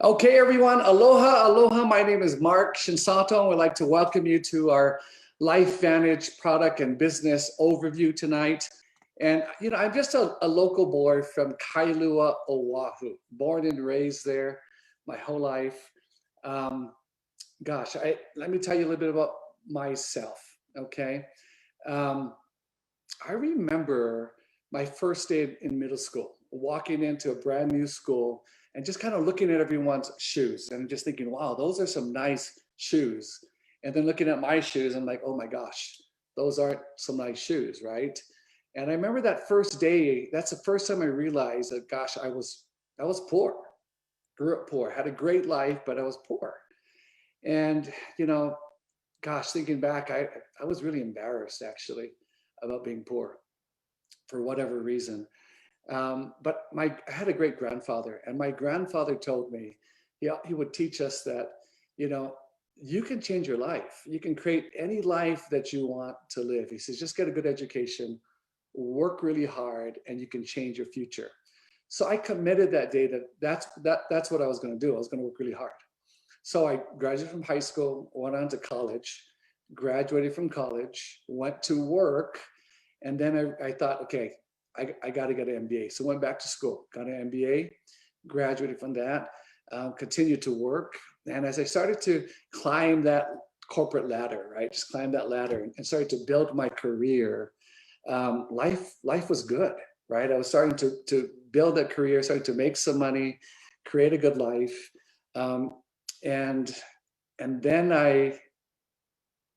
Okay, everyone, aloha, aloha. My name is Marc Shinsato, and we'd like to welcome you to our LifeVantage product and business overview tonight. And, I'm just a local boy from Kailua, Oahu, born and raised there my whole life. Let me tell you a little bit about myself, okay? I remember my first day in middle school, walking into a brand new school and just kind of looking at everyone's shoes and just thinking, wow, those are some nice shoes. And then looking at my shoes, I'm like, oh my gosh, those aren't some nice shoes, right? And I remember that first day, that's the first time I realized that, gosh, I was poor, grew up poor, had a great life, but I was poor. And, thinking back, I was really embarrassed actually about being poor for whatever reason. But I had a great grandfather, and my grandfather told me, he would teach us that, you can change your life. You can create any life that you want to live. He says, just get a good education, work really hard, and you can change your future. So I committed that day that's what I was going to do. I was going to work really hard. So I graduated from high school, went on to college, graduated from college, went to work, and then I thought, okay, I got to get an MBA. So went back to school, got an MBA, graduated from that, continued to work. And as I started to climb that corporate ladder, right, just climb that ladder and started to build my career, life was good, right? I was starting to build a career, starting to make some money, create a good life. And then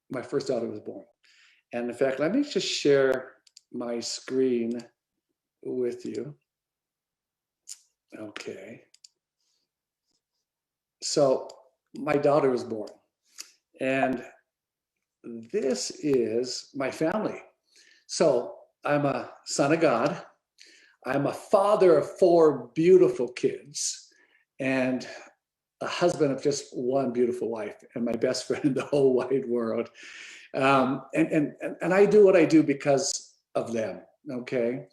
my first daughter was born. And in fact, let me just share my screen with you. Okay. So my daughter was born, and this is my family. So I'm a son of God. I'm a father of 4 beautiful kids and a husband of just one beautiful wife and my best friend in the whole wide world. And I do what I do because of them, okay?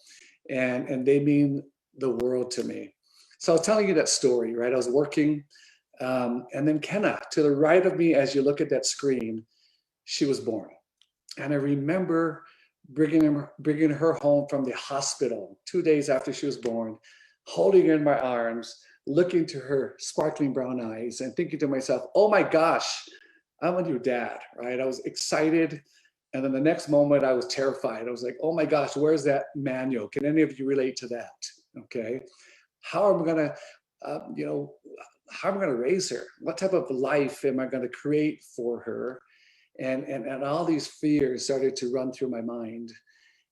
And they mean the world to me. So I was telling you that story, right? I was working, and then Kenna, to the right of me, as you look at that screen, she was born. And I remember bringing her home from the hospital 2 days after she was born, holding her in my arms, looking to her sparkling brown eyes and thinking to myself, oh my gosh, I'm a new dad, right? I was excited. And then the next moment I was terrified. I was like, oh my gosh, where's that manual? Can any of you relate to that? Okay. How am I going to, how am I going to raise her? What type of life am I going to create for her? And all these fears started to run through my mind.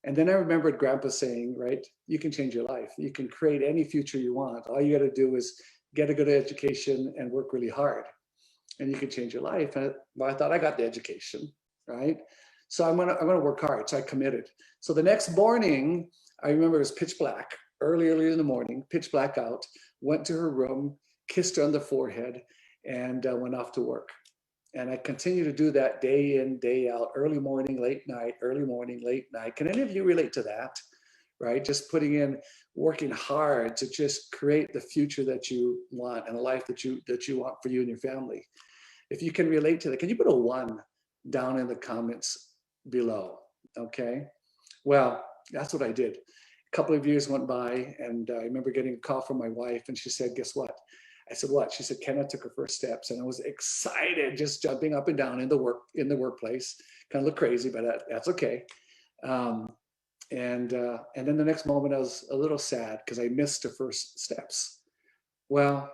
And then I remembered Grandpa saying, right, you can change your life. You can create any future you want. All you got to do is get a good education and work really hard, and you can change your life. And I thought, I got the education, right? So I'm gonna work hard. So I committed. So the next morning, I remember it was pitch black, early in the morning, pitch black out, went to her room, kissed her on the forehead, and went off to work. And I continue to do that day in, day out, early morning, late night, early morning, late night. Can any of you relate to that? Right? Just putting in, working hard to just create the future that you want and a life that you want for you and your family. If you can relate to that, can you put a 1 down in the comments below? Okay. Well, that's what I did. A couple of years went by, and I remember getting a call from my wife, and she said, guess what? I said, what? She said, Kenna took her first steps, and I was excited, just jumping up and down in the workplace. Kind of look crazy, but that's okay. And then the next moment, I was a little sad because I missed the first steps. Well,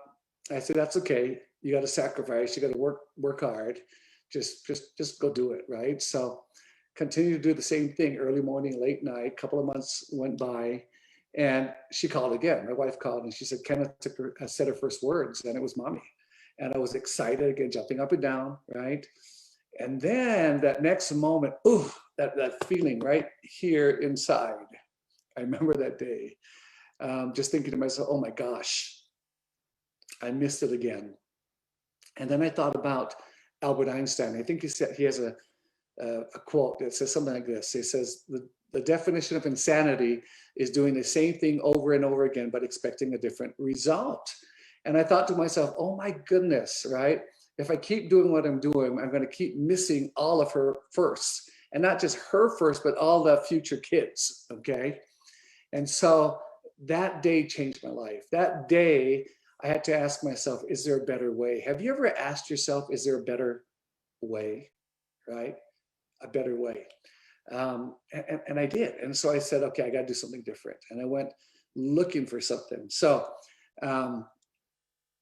I said, that's okay. You got to sacrifice. You got to work hard. Just go do it, right? So continue to do the same thing, early morning, late night. A couple of months went by. And she called again. My wife called, and she said, Kenneth said her first words, and it was mommy. And I was excited again, jumping up and down, right? And then that next moment, ooh, that feeling right here inside. I remember that day, just thinking to myself, oh my gosh, I missed it again. And then I thought about Albert Einstein. I think he has a quote that says something like this. It says, the definition of insanity is doing the same thing over and over again, but expecting a different result. And I thought to myself, oh my goodness, right? If I keep doing what I'm doing, I'm going to keep missing all of her firsts. And not just her first, but all the future kids, okay? And so that day changed my life. That day, I had to ask myself, is there a better way? Have you ever asked yourself, is there a better way, right? A better way. And I did. And so I said, okay, I got to do something different. And I went looking for something. So, well,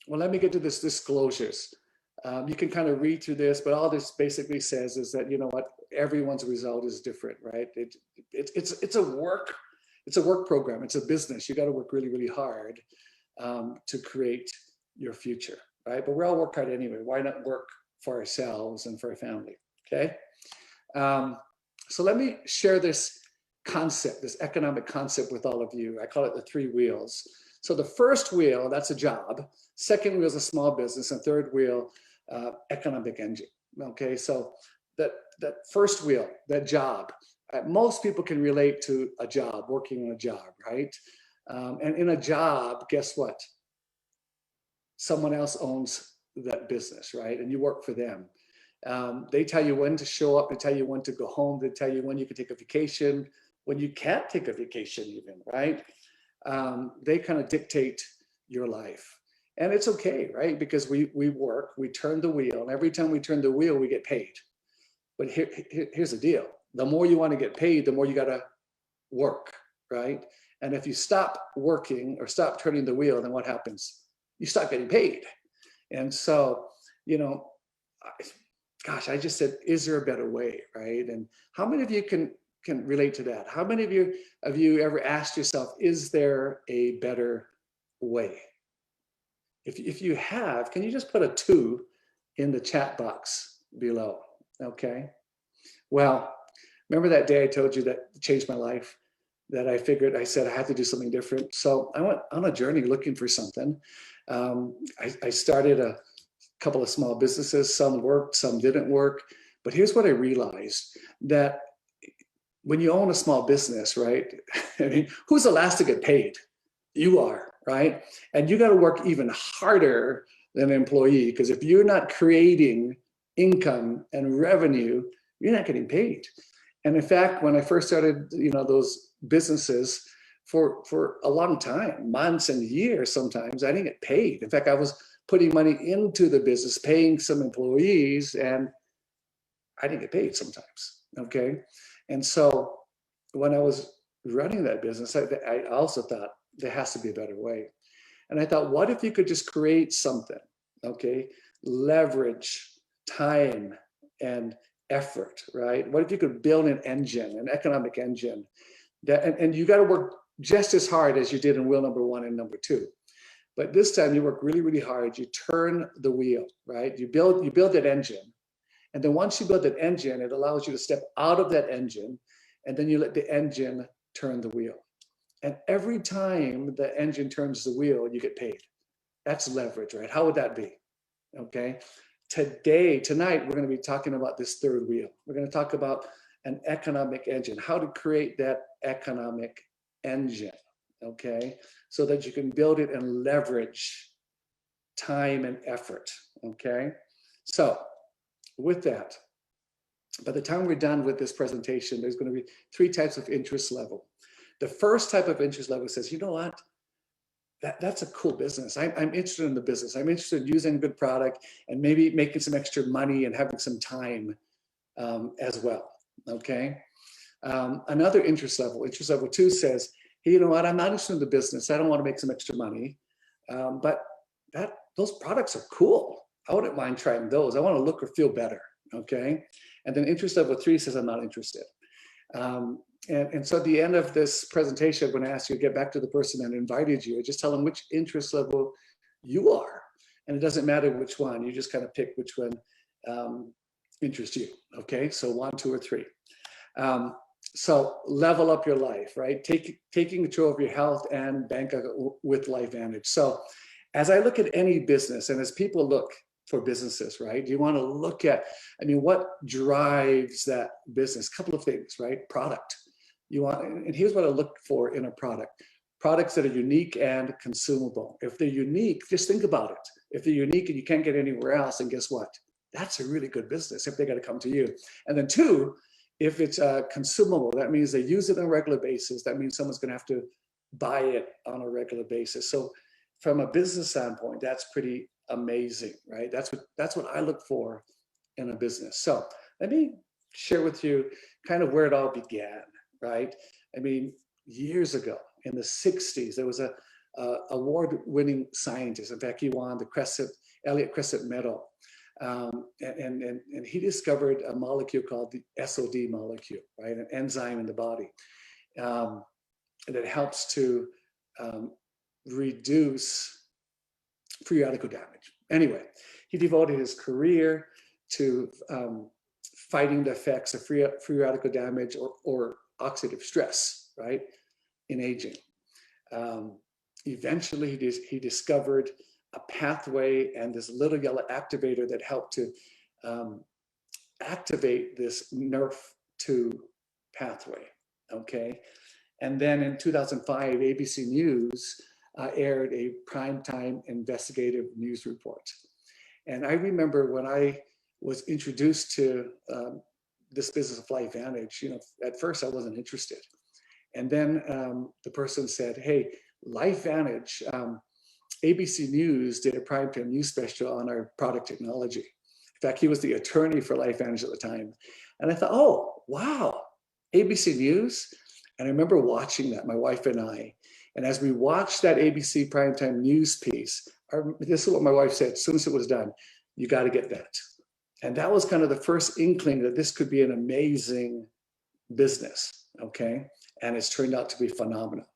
let me get to this disclosures. You can kind of read through this, but all this basically says is that, you know what, everyone's result is different, right? It's a work program. It's a business. You got to work really, really hard to create your future, right? But we all work hard anyway. Why not work for ourselves and for our family, okay? So let me share this concept, this economic concept with all of you. I call it the 3 wheels. So the first wheel, that's a job. Second wheel is a small business. And third wheel, economic engine. Okay, so that first wheel, that job, most people can relate to a job, working on a job, right? And in a job, guess what? Someone else owns that business, right? And you work for them. They tell you when to show up, they tell you when to go home, they tell you when you can take a vacation, when you can't take a vacation even, right? They kind of dictate your life. And it's okay, right? Because we work, we turn the wheel, and every time we turn the wheel, we get paid. But here's the deal. The more you want to get paid, the more you got to work, right? And if you stop working or stop turning the wheel, then what happens? You stop getting paid. And so, you know, gosh, I just said, is there a better way, right? And how many of you can relate to that? How many of you ever asked yourself, is there a better way? If you have, can you just put a 2 in the chat box below? Okay. Well, remember that day I told you that changed my life, that I said I had to do something different. So I went on a journey looking for something. I started a couple of small businesses. Some worked, some didn't work. But here's what I realized, that when you own a small business, right? I mean, who's the last to get paid? You are, right? And you got to work even harder than an employee, because if you're not creating income and revenue, you're not getting paid. And in fact, when I first started, you know, those businesses, for a long time, months and years, sometimes I didn't get paid. In fact, I was putting money into the business, paying some employees, and I didn't get paid sometimes. Okay. And so when I was running that business, I also thought there has to be a better way. And I thought, what if you could just create something, okay? Leverage time and effort, right? What if you could build an engine, an economic engine, that, and you got to work just as hard as you did in wheel number 1 and number 2. But this time you work really, really hard. You turn the wheel, right? You build that engine. And then once you build that engine, it allows you to step out of that engine, and then you let the engine turn the wheel. And every time the engine turns the wheel, you get paid. That's leverage, right? How would that be? Okay. Tonight, we're going to be talking about this third wheel. We're going to talk about an economic engine, how to create that economic engine, okay? So that you can build it and leverage time and effort, okay? So with that, by the time we're done with this presentation, there's going to be 3 types of interest level. The first type of interest level says, you know what? That's a cool business. I'm interested in the business. I'm interested in using a good product and maybe making some extra money and having some time as well, okay? Another interest level 2 says, hey, you know what? I'm not interested in the business. I don't want to make some extra money, but those products are cool. I wouldn't mind trying those. I want to look or feel better, okay? And then interest level 3 says, I'm not interested. And so at the end of this presentation, I'm going to ask you to get back to the person that invited you and just tell them which interest level you are. And it doesn't matter which one. You just kind of pick which one interests you, okay? So 1, 2, or 3. So level up your life, right? Taking control of your health and bank with LifeVantage. So as I look at any business, and as people look for businesses, right? You want to look at, I mean, what drives that business? A couple of things, right? Product. You want, and here's what I look for in a product. products that are unique and consumable. If they're unique, just think about it. If they're unique and you can't get anywhere else, then guess what? That's a really good business if they got to come to you. And then two, if it's consumable, that means they use it on a regular basis. That means someone's going to have to buy it on a regular basis. So from a business standpoint, that's pretty amazing, right? That's what I look for in a business. So let me share with you kind of where it all began, right? I mean, years ago in the 60s, there was a award-winning scientist. In fact, he won the Elliott Crescent Medal. And he discovered a molecule called the SOD molecule, right? An enzyme in the body that helps to reduce free radical damage. Anyway, he devoted his career to fighting the effects of free radical damage or oxidative stress, right, in aging. Eventually, he discovered a pathway and this little yellow activator that helped to activate this NRF2 pathway, okay? And then in 2005, ABC News aired a primetime investigative news report. And I remember when I was introduced to this business of LifeVantage, you know, at first I wasn't interested. And then the person said, hey, LifeVantage, ABC News did a primetime news special on our product technology. In fact, he was the attorney for LifeVantage at the time. And I thought, oh, wow, ABC News? And I remember watching that, my wife and I. And as we watched that ABC primetime news piece, this is what my wife said as soon as it was done: you got to get that. And that was kind of the first inkling that this could be an amazing business, okay? And it's turned out to be phenomenal.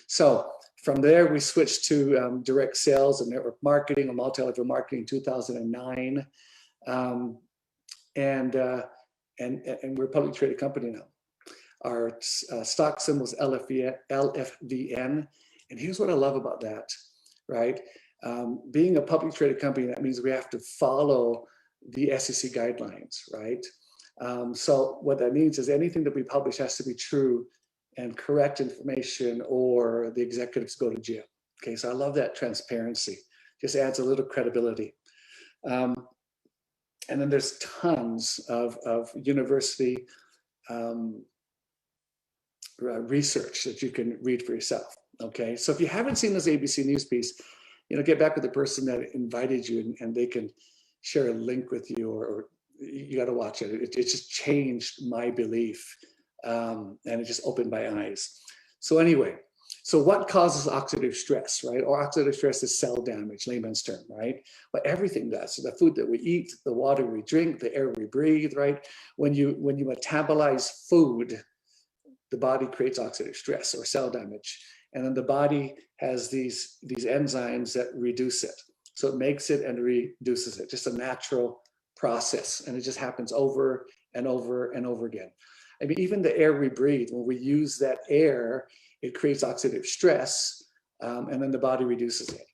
So from there, we switched to direct sales and network marketing or multi-level marketing in 2009. And we're a publicly traded company now. Our stock symbol is LFVN. And here's what I love about that, right? Being a publicly traded company, that means we have to follow the SEC guidelines, right? So what that means is anything that we publish has to be true and correct information, or the executives go to jail. Okay, so I love that transparency. Just adds a little credibility. And then there's tons of university research that you can read for yourself. Okay, so if you haven't seen this ABC News piece, you know, get back with the person that invited you, and they can share a link with you, or you got to watch it. It just changed my belief, and it just opened my eyes. So anyway, so what causes oxidative stress, right? Or oxidative stress is cell damage, layman's term, right? But everything does. So the food that we eat, the water we drink, the air we breathe, right? When you metabolize food, the body creates oxidative stress or cell damage. And then the body has these enzymes that reduce it. So it makes it and reduces it, just a natural process. And it just happens over and over and over again. I mean, even the air we breathe, when we use that air, it creates oxidative stress, and then the body reduces it,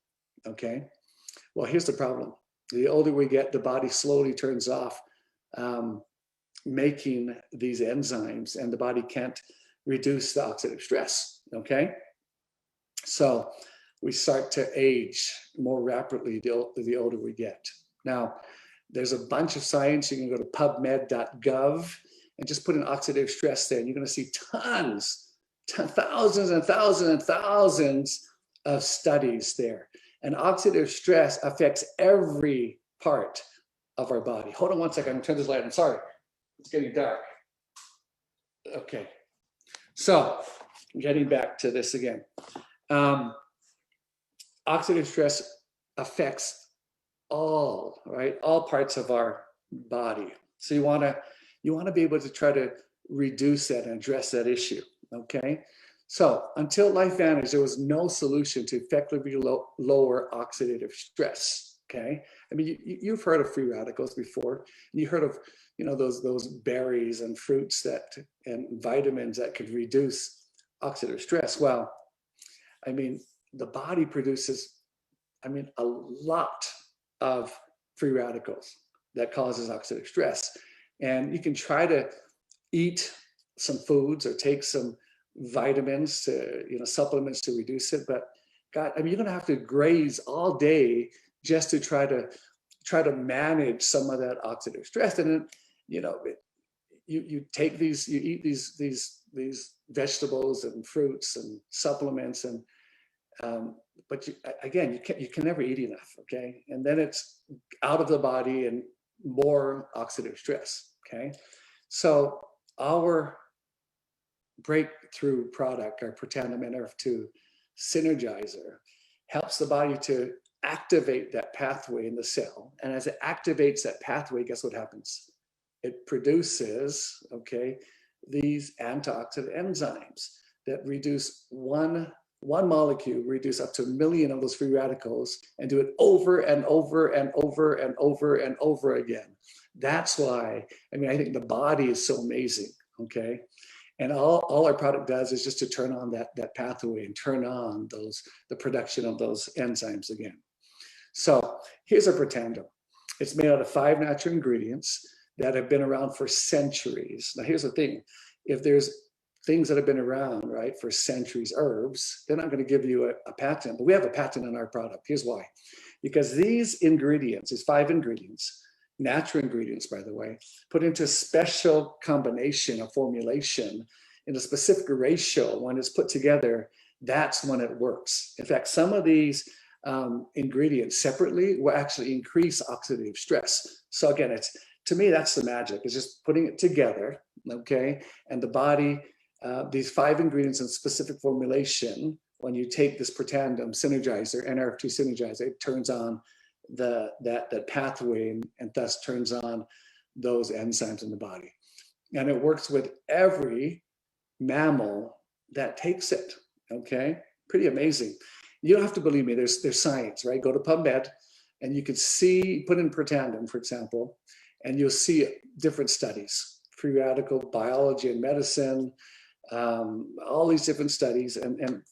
okay? Well, here's the problem. The older we get, the body slowly turns off making these enzymes, and the body can't reduce the oxidative stress, okay? So we start to age more rapidly the older we get. Now, there's a bunch of science. You can go to pubmed.gov and just put in oxidative stress there, and you're going to see thousands and thousands and thousands of studies there. And oxidative stress affects every part of our body. Hold on one second. I'm going to turn this light on. Sorry, it's getting dark. Okay. So getting back to this again. Oxidative stress affects all parts of our body. So you want to be able to try to reduce that and address that issue. Okay. So until LifeVantage, there was no solution to effectively lower oxidative stress. Okay. I mean, you've heard of free radicals before. You heard of, you know, those berries and fruits and vitamins that could reduce oxidative stress. Well, I mean, the body produces, a lot of free radicals that causes oxidative stress. And you can try to eat some foods or take some vitamins to, supplements to reduce it. But God, I mean, you're going to have to graze all day just to try to manage some of that oxidative stress. And then, you take these, you eat these vegetables and fruits and supplements, and but you can never eat enough. Okay, and then it's out of the body and more oxidative stress. Okay, so our breakthrough product, our Protandim Nrf2 Synergizer, helps the body to activate that pathway in the cell. And as it activates that pathway, guess what happens? It produces, these antioxidant enzymes that reduce one molecule, reduce up to 1 million of those free radicals, and do it over and over and over and over and over again. That's why, I think the body is so amazing, okay? And all our product does is just to turn on that pathway and turn on the production of those enzymes again. So here's our Protandim. It's made out of 5 natural ingredients that have been around for centuries. Now here's the thing, if there's things that have been around, right, for centuries, herbs, they're not going to give you a patent, but we have a patent on our product. Here's why. Because these ingredients, these 5 ingredients, natural ingredients, by the way, put into a special combination, a formulation, in a specific ratio. When it's put together, that's when it works. In fact, some of these ingredients separately will actually increase oxidative stress. So again, to me, that's the magic. It's just putting it together, okay? And the body, these 5 ingredients in specific formulation, when you take this Protandim Synergizer, Nrf2 Synergizer, it turns on that pathway and thus turns on those enzymes in the body. And it works with every mammal that takes it, okay? Pretty amazing. You don't have to believe me, there's science, right? Go to PubMed and you can see, put in Protandim, for example, and you'll see different studies, free radical biology and medicine, all these different studies, and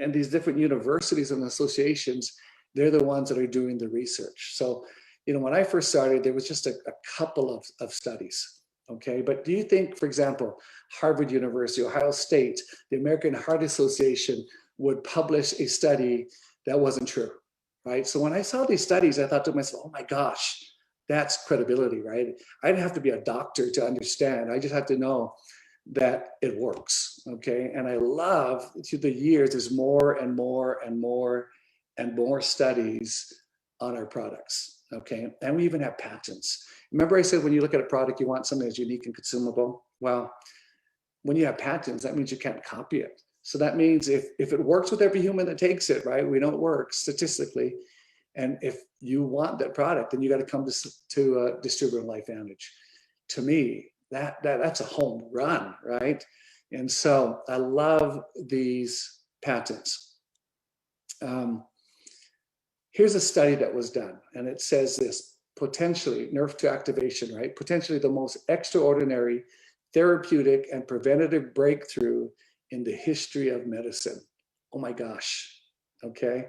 these different universities and associations, they're the ones that are doing the research. So, when I first started, there was just a couple of studies, okay? But do you think, for example, Harvard University, Ohio State, the American Heart Association would publish a study that wasn't true, right? So when I saw these studies, I thought to myself, oh my gosh, that's credibility, right? I didn't have to be a doctor to understand. I just have to know that it works, okay? And I love, through the years, there's more and more and more and more studies on our products, okay? And we even have patents. Remember I said when you look at a product, you want something that's unique and consumable? Well, when you have patents, that means you can't copy it. So that means if it works with every human that takes it, right? We know it works statistically. And if you want that product, then you got to come to distributor LifeVantage. To me, that's a home run, right? And so I love these patents. Here's a study that was done, and it says this: potentially Nrf2 activation, right? Potentially the most extraordinary therapeutic and preventative breakthrough in the history of medicine. Oh my gosh, okay?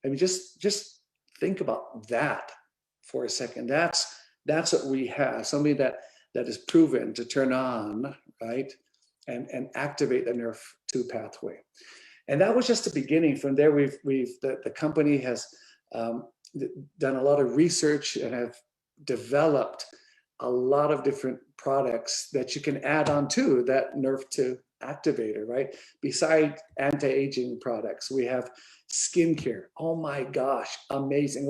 I mean, just think about that for a second. That's what we have, something that is proven to turn on, right? And activate the Nrf2 pathway. And that was just the beginning. From there, the company has done a lot of research and have developed a lot of different products that you can add on to that Nrf2 activator, right? Besides anti-aging products, we have skincare. Oh my gosh, amazing.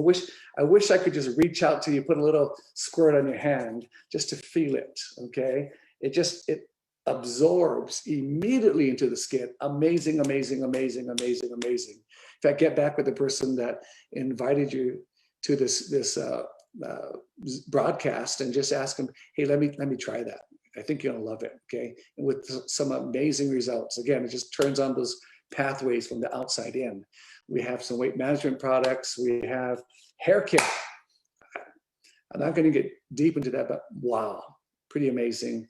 I wish I could just reach out to you, put a little squirt on your hand just to feel it, okay? It absorbs immediately into the skin. Amazing, amazing, amazing, amazing, amazing. In fact, get back with the person that invited you to this broadcast and just ask them, hey, let me try that. I think you're gonna love it, okay? And with some amazing results. Again, it just turns on those pathways from the outside in. We have some weight management products. We have hair care. I'm not gonna get deep into that, but wow, pretty amazing.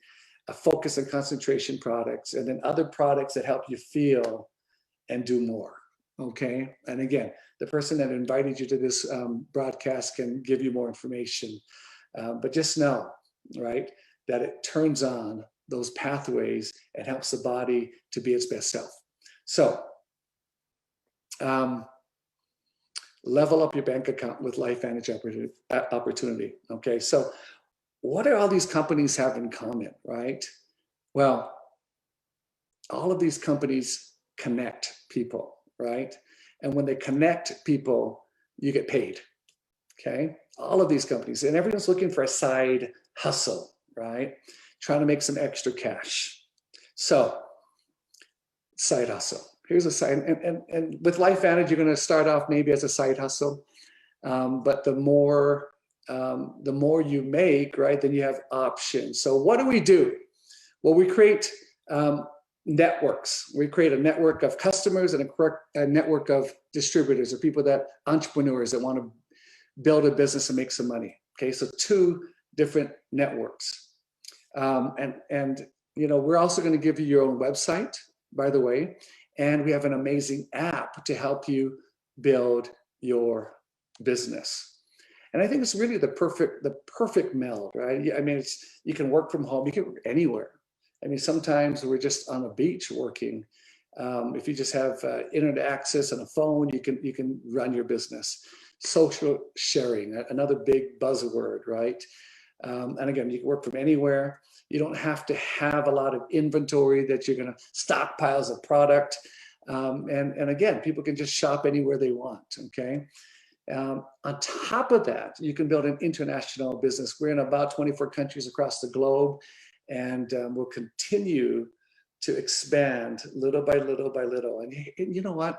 A focus and concentration products, and then other products that help you feel and do more, okay? And again, the person that invited you to this broadcast can give you more information. But just know, right, that it turns on those pathways and helps the body to be its best self. So level up your bank account with LifeVantage opportunity. Okay, so what do all these companies have in common, right? Well, all of these companies connect people, right? And when they connect people, you get paid. Okay, all of these companies, and everyone's looking for a side hustle, right? Trying to make some extra cash. So, side hustle. Here's a side, and with LifeVantage, you're going to start off maybe as a side hustle, but the more you make, right, then you have options. So, what do? Well, we create networks. We create a network of customers and a network of distributors, or people entrepreneurs that want to build a business and make some money. Okay, so 2 different networks. And we're also going to give you your own website, by the way, and we have an amazing app to help you build your business. And I think it's really the perfect meld, right? I mean, you can work from home, you can work anywhere. I mean, sometimes we're just on a beach working. If you just have internet access and a phone, you can run your business. Social sharing, another big buzzword, right? And again, you can work from anywhere. You don't have to have a lot of inventory that you're going to stockpiles of product. And again, people can just shop anywhere they want, okay? On top of that, you can build an international business. We're in about 24 countries across the globe, and we'll continue to expand little by little by little. And you know what?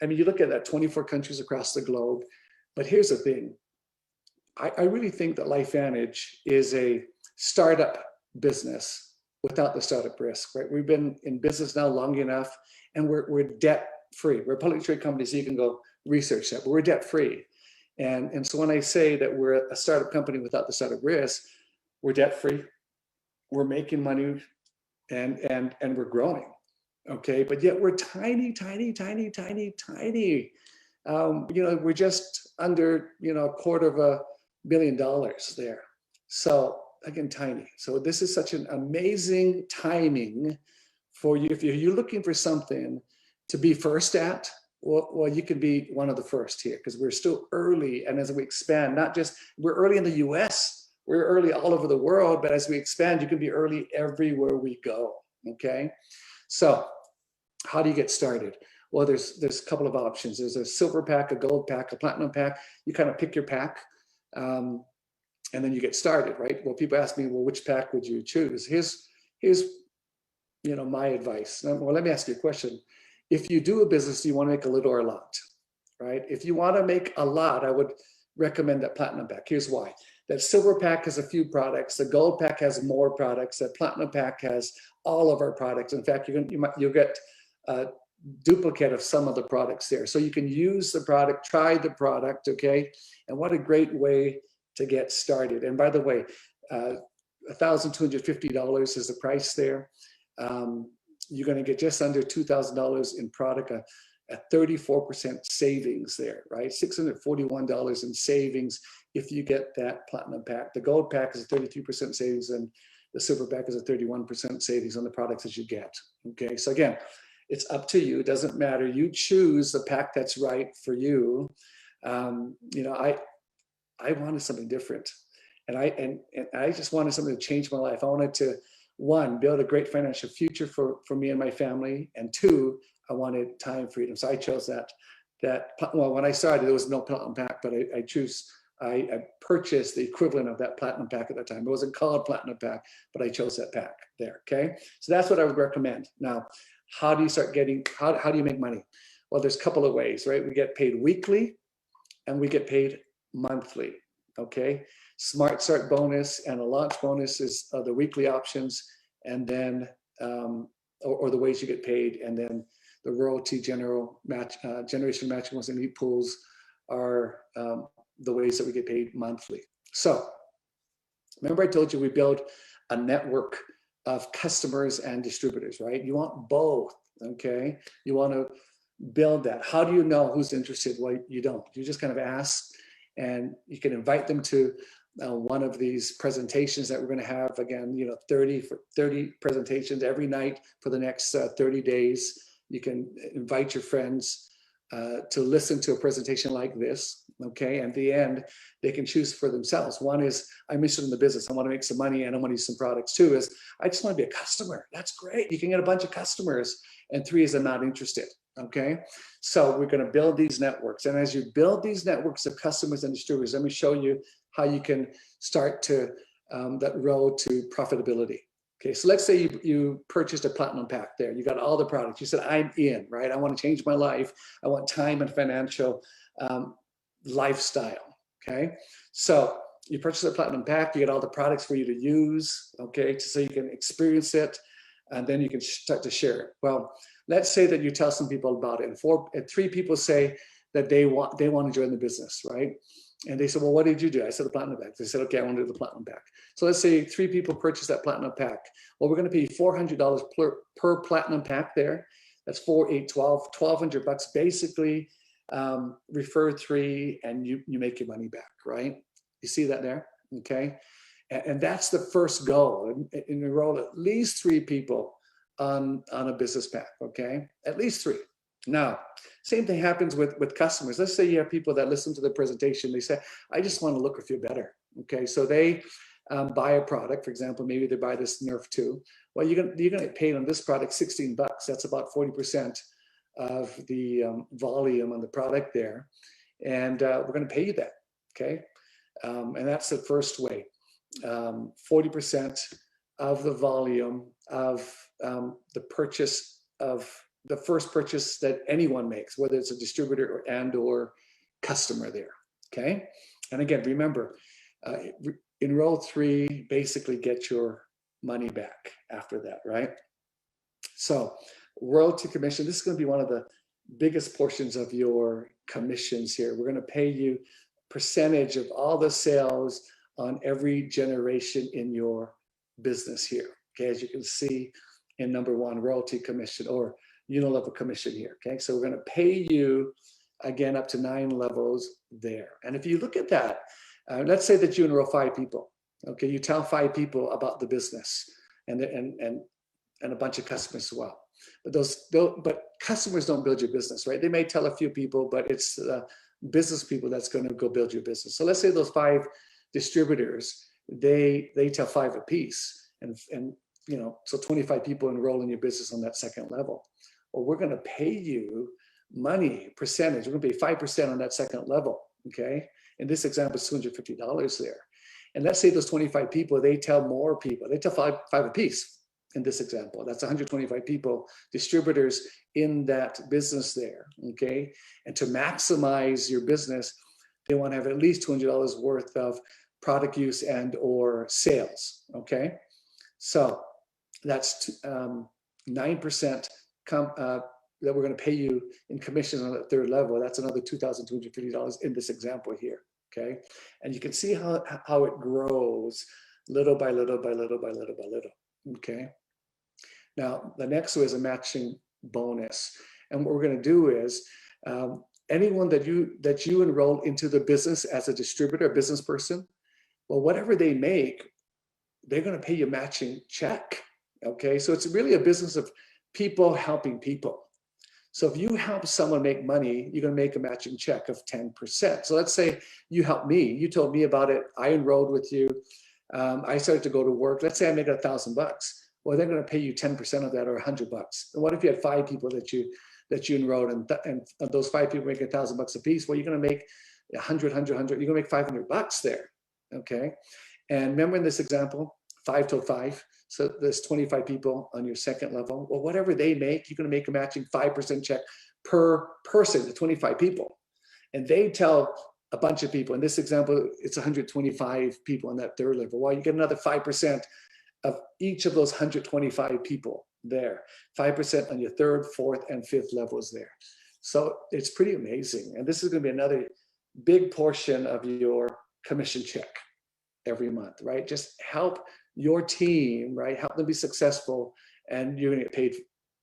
I mean, you look at that 24 countries across the globe, but here's the thing. I really think that LifeVantage is a startup business without the startup risk, right? We've been in business now long enough, and we're debt free. We're a publicly traded company, so you can go research that, but we're debt free. And so when I say that we're a startup company without the startup risk, we're debt free, we're making money, and we're growing. Okay, but yet we're tiny. We're just under $250 million there. So again, tiny. So this is such an amazing timing for you. If you're looking for something to be first at, well, you can be one of the first here, because we're still early. And as we expand, we're early in the US, we're early all over the world, but as we expand, you can be early everywhere we go. Okay, so how do you get started? Well, there's a couple of options. There's a silver pack, a gold pack, a platinum pack. You kind of pick your pack, and then you get started, right? Well, people ask me, well, which pack would you choose? Here's my advice. Well, let me ask you a question. If you do a business, do you want to make a little or a lot, right? If you want to make a lot, I would recommend that platinum pack. Here's why. That silver pack has a few products. The gold pack has more products. That platinum pack has all of our products. In fact, you'll get a duplicate of some of the products there. So you can use the product, try the product, okay? And what a great way to get started. And by the way, $1,250 is the price there. You're going to get just under $2,000 in product, a 34% savings there, right? $641 in savings if you get that platinum pack. The gold pack is a 33% savings, and the silver pack is a 31% savings on the products that you get. Okay, so again, it's up to you. It doesn't matter. You choose the pack that's right for you. I wanted something different, and I just wanted something to change my life. I wanted to, 1, build a great financial future for me and my family, and 2, I wanted time freedom. So I chose that. Well, when I started, there was no platinum pack, but I purchased the equivalent of that platinum pack at that time. It wasn't called platinum pack, but I chose that pack there. Okay, so that's what I would recommend. Now, how do you make money? Well, there's a couple of ways, right? We get paid weekly, and we get paid monthly. Okay, Smart Start bonus and a launch bonus is the weekly options, and then or the ways you get paid, and then the royalty generation matching ones and elite pools are the ways that we get paid monthly. So remember I told you we build a network of customers and distributors, right? You want both, okay? You want to build that. How do you know who's interested? Well, you don't. You just kind of ask, and you can invite them to one of these presentations that we're going to have. Again, 30 presentations every night for the next 30 days. You can invite your friends to listen to a presentation like this, okay? And at the end, they can choose for themselves. One is, I'm interested in the business. I want to make some money and I want to use some products. Two is, I just want to be a customer. That's great. You can get a bunch of customers. And three is, I'm not interested, okay? So we're going to build these networks. And as you build these networks of customers and distributors, let me show you how you can start to that road to profitability. Okay, so let's say you purchased a platinum pack there. You got all the products. You said, I'm in, right? I want to change my life. I want time and financial lifestyle, okay? So you purchase a platinum pack. You get all the products for you to use, okay, so you can experience it, and then you can start to share it. Well, let's say that you tell some people about it, and three people say that they want to join the business, right? And they said, well, what did you do? I said, the platinum pack. They said, okay, I want to do the platinum pack. So let's say three people purchase that platinum pack. Well, we're going to pay $400 per platinum pack there. That's 4, 8, 12, $1,200 basically. Refer three and you make your money back, right? You see that there? Okay. And that's the first goal. And enroll at least three people on a business pack, okay? At least three. Now, same thing happens with customers. Let's say you have people that listen to the presentation. They say, I just want to look or feel better. Okay, so they buy a product. For example, maybe they buy this Nerf 2. Well, you're gonna get paid on this product $16. That's about 40% of the volume on the product there. And we're going to pay you that, okay? And that's the first way. 40% of the volume of the purchase of the first purchase that anyone makes, whether it's a distributor or customer there, okay? And again, remember, enroll three, basically get your money back after that, right? So royalty commission, this is gonna be one of the biggest portions of your commissions here. We're gonna pay you percentage of all the sales on every generation in your business here, okay? As you can see in number one, royalty commission or unilevel commission here, okay? So we're gonna pay you, again, up to 9 levels there. And if you look at that, let's say that you enroll 5 people, okay? You tell 5 people about the business and a bunch of customers as well. But customers don't build your business, right? They may tell a few people, but it's business people that's gonna go build your business. So let's say those 5 distributors, they tell 5 apiece, and so 25 people enroll in your business on that second level. Well, we're going to pay you money, percentage. We're going to pay 5% on that second level, okay? In this example, it's $250 there. And let's say those 25 people, they tell more people. They tell 5 apiece in this example. That's 125 people, distributors in that business there, okay? And to maximize your business, they want to have at least $200 worth of product use and or sales, okay? So that's 9% that we're going to pay you in commissions on that third level. That's another $2,250 in this example here, okay? And you can see how it grows little by little by little by little by little, okay? Now, the next one is a matching bonus. And what we're going to do is anyone that you enroll into the business as a distributor, a business person, well, whatever they make, they're going to pay you a matching check, okay? So it's really a business of people helping people. So if you help someone make money, you're going to make a matching check of 10%. So let's say you helped me, you told me about it, I enrolled with you, I started to go to work. Let's say I made $1,000. Well, they're going to pay you 10% of that, or $100. And what if you had 5 people that you enrolled, and those 5 people make $1,000 a piece? Well, you're going to make 100. You're going to make $500 there, okay? And remember in this example, 5 till 5. So there's 25 people on your second level. Well, whatever they make, you're going to make a matching 5% check per person, the 25 people. And they tell a bunch of people. In this example, it's 125 people on that third level. Well, you get another 5% of each of those 125 people there. 5% on your third, fourth, and fifth levels there. So it's pretty amazing. And this is going to be another big portion of your commission check every month, right? Just help your team, right? Help them be successful, and you're going to get paid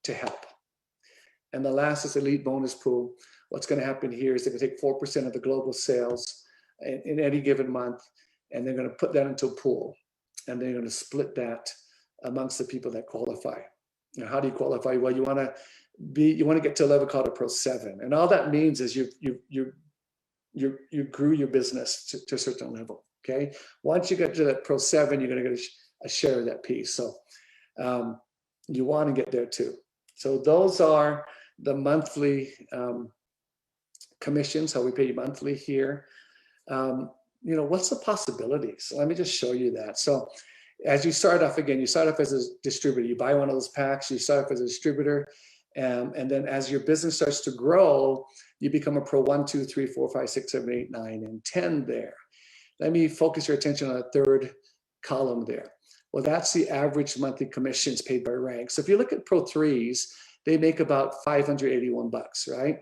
to help. And the last is elite bonus pool. What's going to happen here is they're going to take 4% of the global sales in any given month, and they're going to put that into a pool, and they're going to split that amongst the people that qualify. Now, how do you qualify? Well, you want to get to a level called a Pro 7, and all that means is you grew your business to a certain level. Okay, once you get to that Pro 7, you're going to get a share of that piece. So you want to get there too. So those are the monthly commissions, how we pay you monthly here. What's the possibilities? Let me just show you that. So as you start off, again, you start off as a distributor. You buy one of those packs, you start off as a distributor. And then as your business starts to grow, you become a Pro 1, 2, 3, 4, 5, 6, 7, 8, 9, and 10 there. Let me focus your attention on the third column there. Well, that's the average monthly commissions paid by rank. So if you look at Pro 3s, they make about $581, right?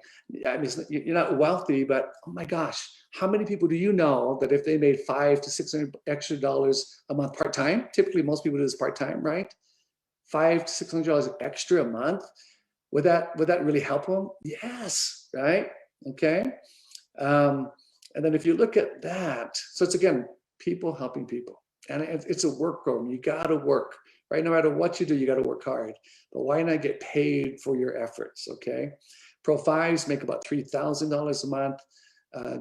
I mean, you're not wealthy, but oh my gosh, how many people do you know that if they made $500 to $600 extra a month part-time, typically most people do this part-time, right? $500 to $600 extra a month. Would that really help them? Yes, right? Okay. And then if you look at that, so it's again, people helping people. And it's a work program. You got to work, right? No matter what you do, you got to work hard. But why not get paid for your efforts, okay? Pro 5s make about $3,000 a month,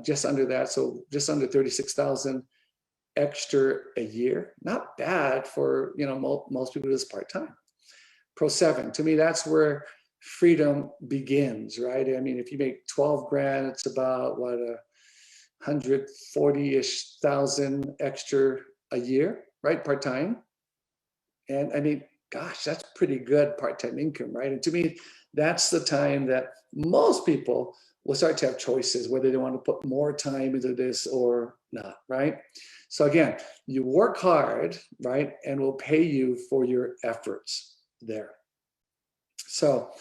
just under that. So just under $36,000 extra a year. Not bad for, most people do this part-time. Pro 7, to me, that's where freedom begins, right? I mean, if you make 12 grand, it's about what, 140-ish thousand extra a year, right? Part-time. And I mean, gosh, that's pretty good part-time income, right? And to me, that's the time that most people will start to have choices, whether they want to put more time into this or not, right? So again, you work hard, right? And we'll pay you for your efforts there. So,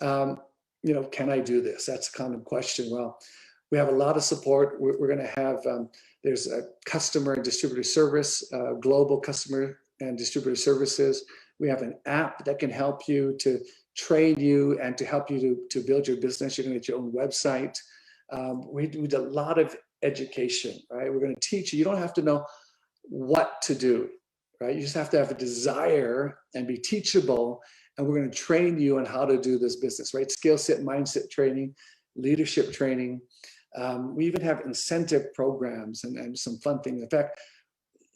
can I do this? That's a common question. Well, we have a lot of support. We're going to have, there's a customer and distributor service, global customer and distributor services. We have an app that can help you to train you and to help you to build your business. You're going to get your own website. We do a lot of education, right? We're going to teach you. You don't have to know what to do, right? You just have to have a desire and be teachable. And we're going to train you on how to do this business, right? Skill set, mindset training, leadership training. We even have incentive programs and some fun things. In fact,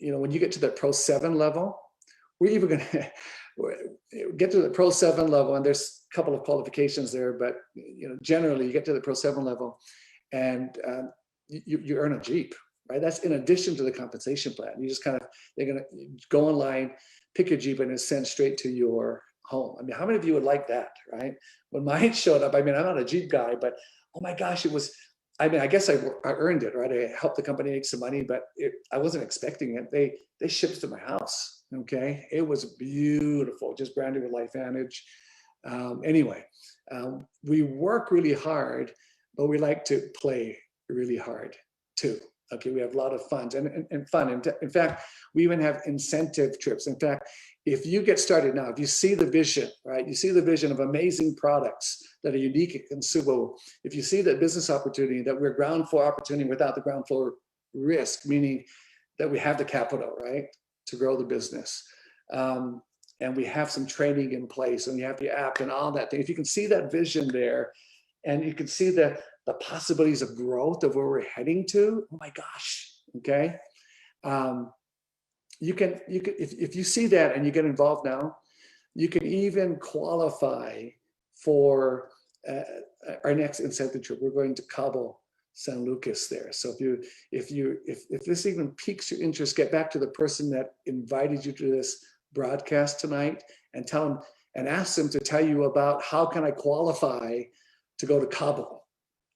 when you get to the Pro 7 level, we're even going to get to the Pro 7 level, and there's a couple of qualifications there, but generally you get to the Pro 7 level, and you earn a Jeep, right? That's in addition to the compensation plan. You just they're going to go online, pick your Jeep, and it's sent straight to your home. I mean, how many of you would like that, right? When mine showed up, I mean, I'm not a Jeep guy, but oh my gosh, it was. I mean, I guess I earned it, right? I helped the company make some money, but I wasn't expecting it. They shipped to my house, okay? It was beautiful, just branded with LifeVantage. Anyway, we work really hard, but we like to play really hard too. Okay, we have a lot of fun and fun. In fact, we even have incentive trips. In fact, if you get started now, if you see the vision, right? You see the vision of amazing products that are unique and consumable. If you see that business opportunity, that we're ground floor opportunity without the ground floor risk, meaning that we have the capital, right, to grow the business. And we have some training in place, and you have the app and all that thing. If you can see that vision there, and you can see the possibilities of growth of where we're heading to, oh my gosh, okay? You can if you see that and you get involved now, you can even qualify for our next incentive trip. We're going to Cabo San Lucas there. So if this even piques your interest, get back to the person that invited you to this broadcast tonight and tell them and ask them to tell you about how can I qualify to go to Cabo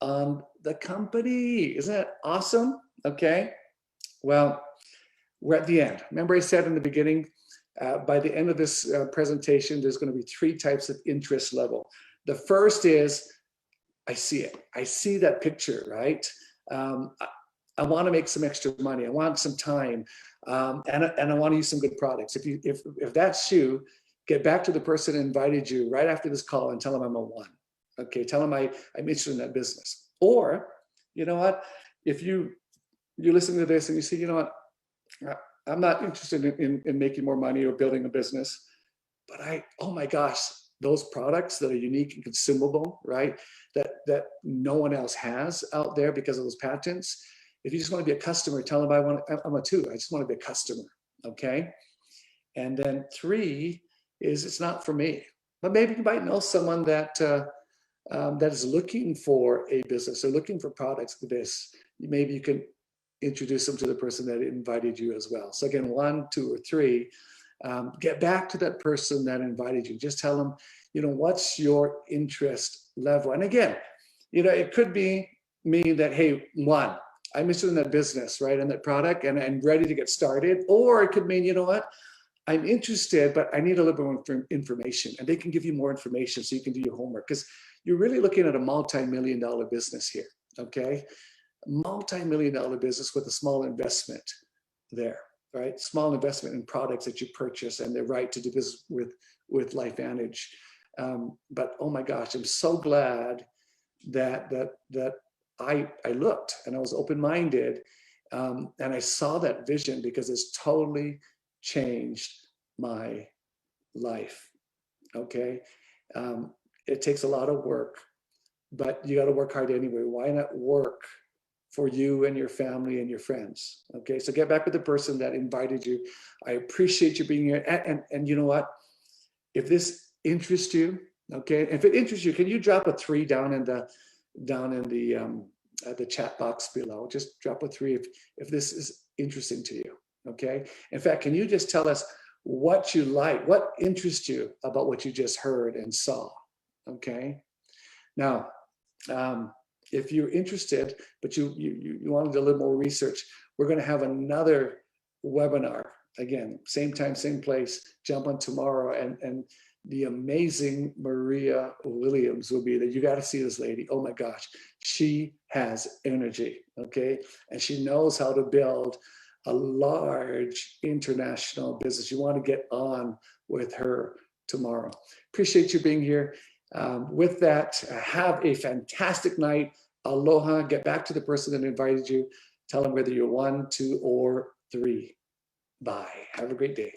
on the company. Isn't that awesome? Okay. Well, we're at the end. Remember I said in the beginning, by the end of this presentation, there's going to be 3 types of interest level. The first is, I see it. I see that picture, right? I want to make some extra money. I want some time, and I want to use some good products. If that's you, get back to the person who invited you right after this call and tell them I'm a 1. Okay, tell them I'm interested in that business. Or, you know what? If you listen to this and you say, you know what? I'm not interested in making more money or building a business, but oh my gosh, those products that are unique and consumable, right? That no one else has out there because of those patents. If you just want to be a customer, tell them I'm a two. I just want to be a customer, okay? And then 3 is it's not for me, but maybe you might know someone that that is looking for a business or looking for products for this. Maybe you can introduce them to the person that invited you as well. So again, 1, 2, or 3, get back to that person that invited you. Just tell them, what's your interest level? And again, it could be meaning that, hey, 1, I'm interested in that business, right, and that product, and I'm ready to get started. Or it could mean, you know what, I'm interested, but I need a little bit more information, and they can give you more information so you can do your homework, because you're really looking at a multi-million-dollar business here, okay? Multi-million-dollar business with a small investment there, right? Small investment in products that you purchase and the right to do business with LifeVantage. But oh my gosh, I'm so glad that I looked and I was open-minded, and I saw that vision, because it's totally changed my life. Okay, it takes a lot of work, but you got to work hard anyway. Why not work for you and your family and your friends? Okay, so get back with the person that invited you. I appreciate you being here, and you know what? If this interests you, okay, if it interests you, can you drop a 3 down in the chat box below? Just drop a 3 if this is interesting to you. Okay. In fact, can you just tell us what you like, what interests you about what you just heard and saw? Okay. Now, if you're interested, but you wanted a little more research, we're going to have another webinar. Again, same time, same place. Jump on tomorrow, and the amazing Maria Williams will be there. You got to see this lady. Oh my gosh, she has energy. Okay, and she knows how to build a large international business. You want to get on with her tomorrow. Appreciate you being here. With that, have a fantastic night. Aloha. Get back to the person that invited you. Tell them whether you're 1, 2, or 3. Bye. Have a great day.